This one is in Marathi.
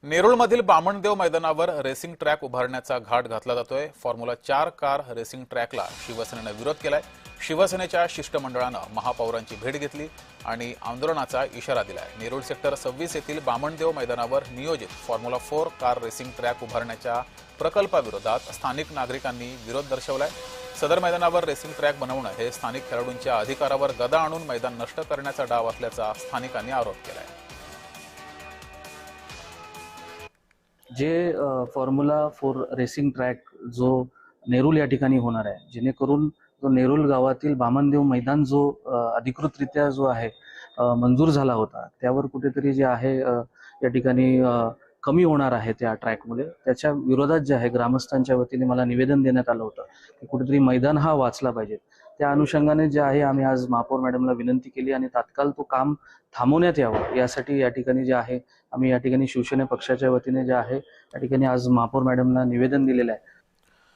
नेरूळमधील बामणदेव मैदानावर रेसिंग ट्रॅक उभारण्याचा घाट घातला जातोय। फॉर्म्युला 4 कार रेसिंग ट्रॅकला शिवसेनेने विरोध केलाय। शिवसेनेच्या शिष्टमंडळानं महापौरांची भेट घेतली आणि आंदोलनाचा इशारा दिलाय। नेरूळ सेक्टर 26 येथील बामणदेव मैदानावर नियोजित फॉर्म्युला 4 कार रेसिंग ट्रॅक उभारण्याच्या प्रकल्पाविरोधात स्थानिक नागरिकांनी विरोध दर्शवलाय। सदर मैदानावर रेसिंग ट्रॅक बनवणं हे स्थानिक खेळाडूंच्या अधिकारावर गदा आणून मैदान नष्ट करण्याचा डाव असल्याचा स्थानिकांनी आरोप केलाय। जे फॉर्म्युला 4 रेसिंग ट्रॅक जो नेरूळ या ठिकाणी होणार आहे, जेणेकरून जो नेरूळ गावातील बामणदेव मैदान जो अधिकृतरित्या जो आहे मंजूर झाला होता, त्यावर कुठेतरी जे आहे या ठिकाणी कमी होणार आहे त्या ट्रॅकमुळे। त्याच्या विरोधात जे आहे ग्रामस्थांच्या वतीने मला निवेदन देण्यात आलं होतं की कुठेतरी मैदान हा वाचला पाहिजे। त्या अनुषंगाने जे आहे आम्ही आज महापौर मॅडमला विनंती केली आणि तात्काळ तो काम थांबवण्यात यावं यासाठी या ठिकाणी जे आहे आम्ही या ठिकाणी शिवसेना पक्षाच्या वतीने जे आहे या ठिकाणी आज महापौर मॅडमला निवेदन दिलेलं आहे।